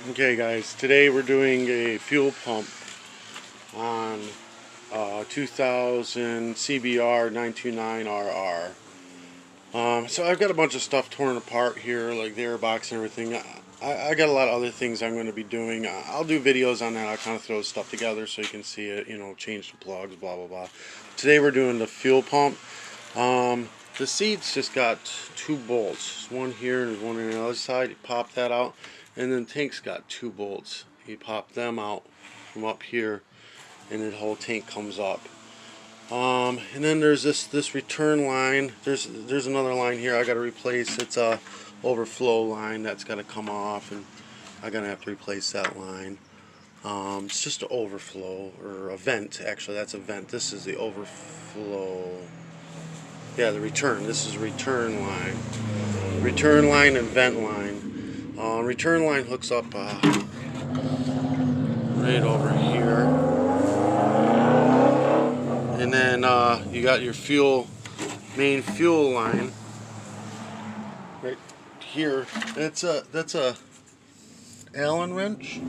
Okay guys, today we're doing a fuel pump on 2000 cbr900rr. So I've got a bunch of stuff torn apart here, like the airbox and everything. I got a lot of other things I'm going to be doing. I'll do videos on that. I'll kind of throw stuff together so you can see it, change the plugs, blah blah blah. Today we're doing the fuel pump. The seats just got two bolts, one here and one on the other side. You pop that out, and then the tank's got two bolts. You pop them out from up here, and the whole tank comes up. And then there's this return line. There's another line here I got to replace. It's a overflow line that's got to come off, and I'm gonna have to replace that line. It's just an overflow, or a vent. Actually, that's a vent. This is the overflow. Yeah, the return. This is a return line. Return line and vent line. Return line hooks up right over here. And then you got your main fuel line right here. That's a Allen wrench.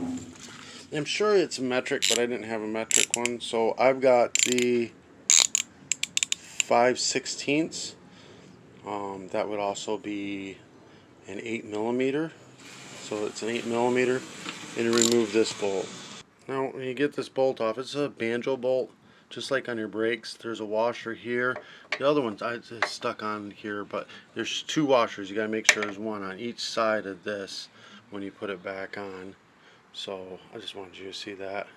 I'm sure it's metric, but I didn't have a metric one, so I've got the 5/16. That would also be an 8mm. So it's an 8mm, and you remove this bolt. Now when you get this bolt off, it's a banjo bolt, just like on your brakes. There's a washer here. The other one's stuck on here, but there's two washers. You gotta make sure there's one on each side of this when you put it back on. So I just wanted you to see that.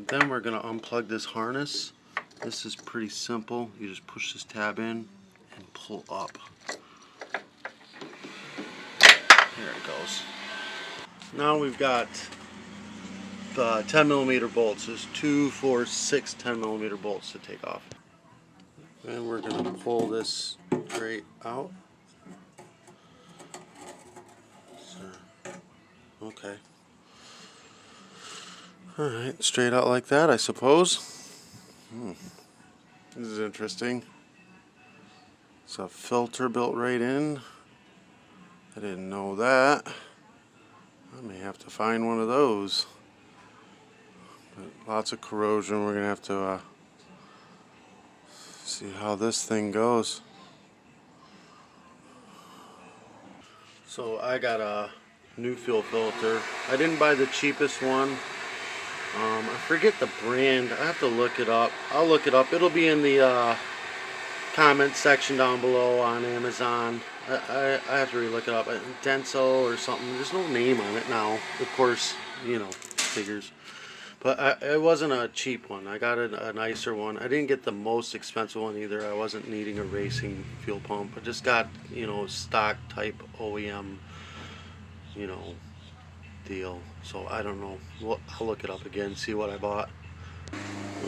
Then we're gonna unplug this harness. This is pretty simple. You just push this tab in and pull up. There it goes. Now we've got the 10mm bolts. There's 2, 4, 6 10mm bolts to take off. And we're going to pull this grate out. Okay. Alright, straight out like that, I suppose. This is interesting. It's a filter built right in. I didn't know that. I may have to find one of those. But lots of corrosion. We're going to have to see how this thing goes. So I got a new fuel filter. I didn't buy the cheapest one. I forget the brand. I have to look it up. I'll look it up. It'll be in the comment section down below on Amazon. I have to re-look it up. Denso or something. There's no name on it now. Of course, figures. But it wasn't a cheap one. I got a nicer one. I didn't get the most expensive one either. I wasn't needing a racing fuel pump. I just got, stock type OEM, deal. So I don't know. I'll look it up again, see what I bought.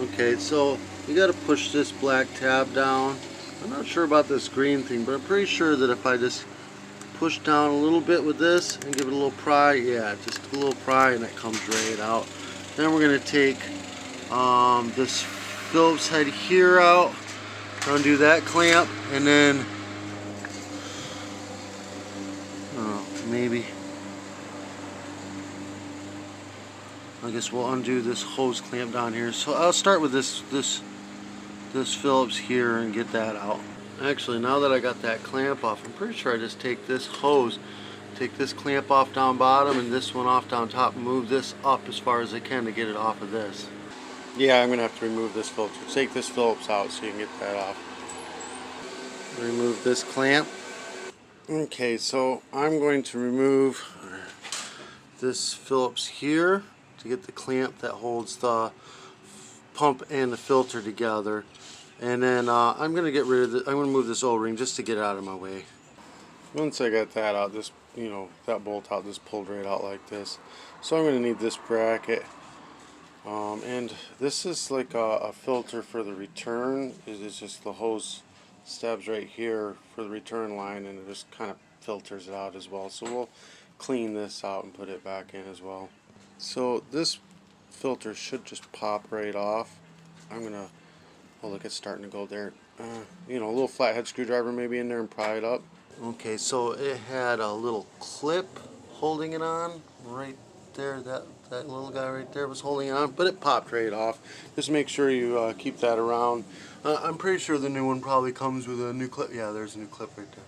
Okay, so you got to push this black tab down. I'm not sure about this green thing, but I'm pretty sure that if I just push down a little bit with this and give it a little pry, yeah, just a little pry, and it comes right out. Then we're going to take this Phillips head here out, undo that clamp, and then maybe I guess we'll undo this hose clamp down here. So I'll start with this Phillips here and get that out. Actually, now that I got that clamp off, I'm pretty sure I just take this hose, take this clamp off down bottom and this one off down top, and move this up as far as I can to get it off of this. Yeah, I'm gonna have to remove this Phillips. Take this Phillips out so you can get that off. Remove this clamp. Okay, so I'm going to remove this Phillips here to get the clamp that holds the pump and the filter together, and then I'm gonna get rid of I'm gonna move this O-ring just to get it out of my way. Once I got that out, this that bolt out, just pulled right out like this. So I'm gonna need this bracket, and this is like a filter for the return. It's just the hose stabs right here for the return line, and it just kind of filters it out as well. So we'll clean this out and put it back in as well. So this filter should just pop right off. I'm gonna, oh look, it's starting to go there. A little flathead screwdriver maybe in there and pry it up. Okay, so it had a little clip holding it on right there, that little guy right there was holding on, but it popped right off. Just make sure you keep that around. I'm pretty sure the new one probably comes with a new clip. Yeah, there's a new clip right there.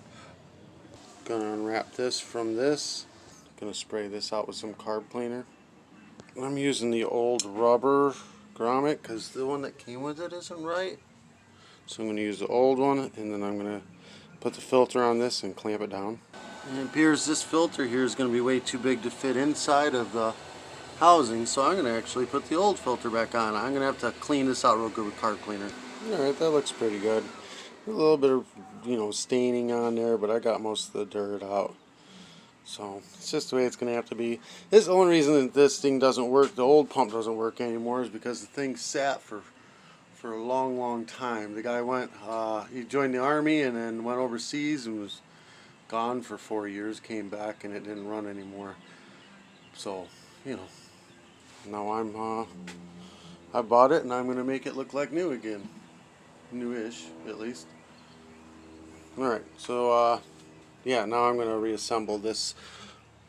Gonna unwrap this from this. Gonna spray this out with some carb cleaner. I'm using the old rubber grommet because the one that came with it isn't right. So I'm going to use the old one, and then I'm going to put the filter on this and clamp it down. And it appears this filter here is going to be way too big to fit inside of the housing, so I'm going to actually put the old filter back on. I'm going to have to clean this out real good with carb cleaner. Alright, that looks pretty good. A little bit of, staining on there, but I got most of the dirt out. So it's just the way it's going to have to be. This is the only reason that this thing doesn't work, the old pump doesn't work anymore, is because the thing sat for a long time. The guy went, he joined the army and then went overseas and was gone for 4 years, came back and it didn't run anymore. So, now I bought it and I'm going to make it look like new again. Newish, at least. Alright, so yeah, now I'm going to reassemble this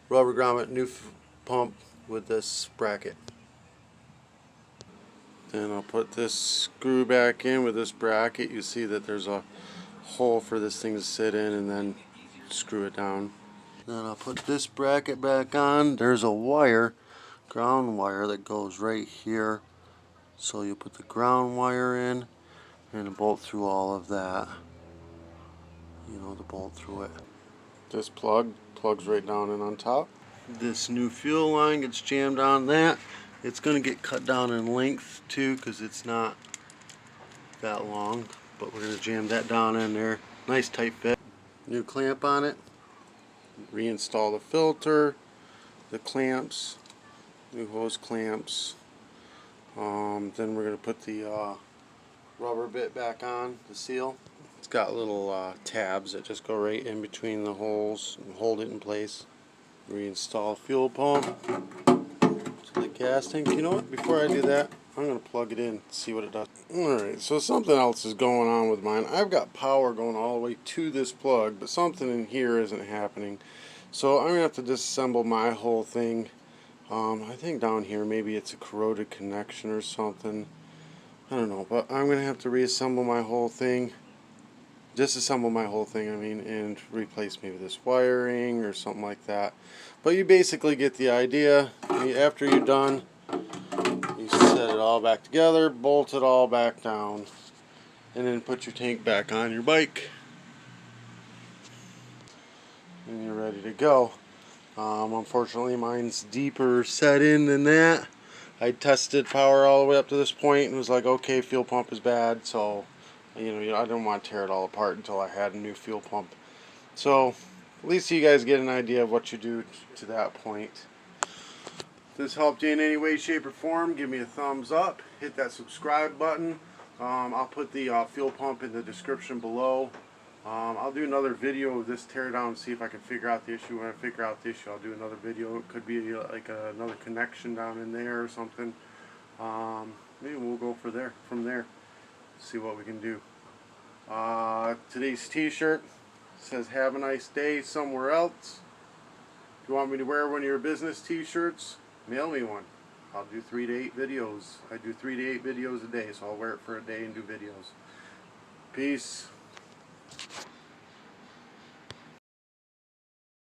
rubber grommet new pump with this bracket. Then I'll put this screw back in with this bracket. You see that there's a hole for this thing to sit in, and then screw it down. Then I'll put this bracket back on. There's a wire, ground wire, that goes right here. So you put the ground wire in and bolt through all of that. The bolt through it. This plugs right down and on top. This new fuel line gets jammed on that. It's going to get cut down in length too because it's not that long, but we're going to jam that down in there. Nice tight fit. New clamp on it. Reinstall the filter, the clamps, new hose clamps. Then we're going to put the rubber bit back on, the seal. It's got little tabs that just go right in between the holes and hold it in place. Reinstall fuel pump to the gas tank. You know what? Before I do that, I'm going to plug it in and see what it does. Alright, so something else is going on with mine. I've got power going all the way to this plug, but something in here isn't happening. So I'm going to have to disassemble my whole thing. I think down here maybe it's a corroded connection or something. I don't know, but I'm going to have to reassemble my whole thing. Disassemble my whole thing, and replace maybe this wiring or something like that. But you basically get the idea. After you're done, you set it all back together, bolt it all back down, and then put your tank back on your bike, and you're ready to go. Unfortunately, mine's deeper set in than that. I tested power all the way up to this point and was like, okay, fuel pump is bad, so I didn't want to tear it all apart until I had a new fuel pump. So at least you guys get an idea of what you do to that point. If this helped you in any way, shape, or form, give me a thumbs up. Hit that subscribe button. I'll put the fuel pump in the description below. I'll do another video of this teardown and see if I can figure out the issue. When I figure out the issue, I'll do another video. It could be like another connection down in there or something. Maybe we'll go from there. See what we can do. Today's t-shirt says have a nice day somewhere else. If you want me to wear one of your business t-shirts, mail me one. I'll do 3 to 8 videos. I do 3 to 8 videos a day, so I'll wear it for a day and do videos. Peace.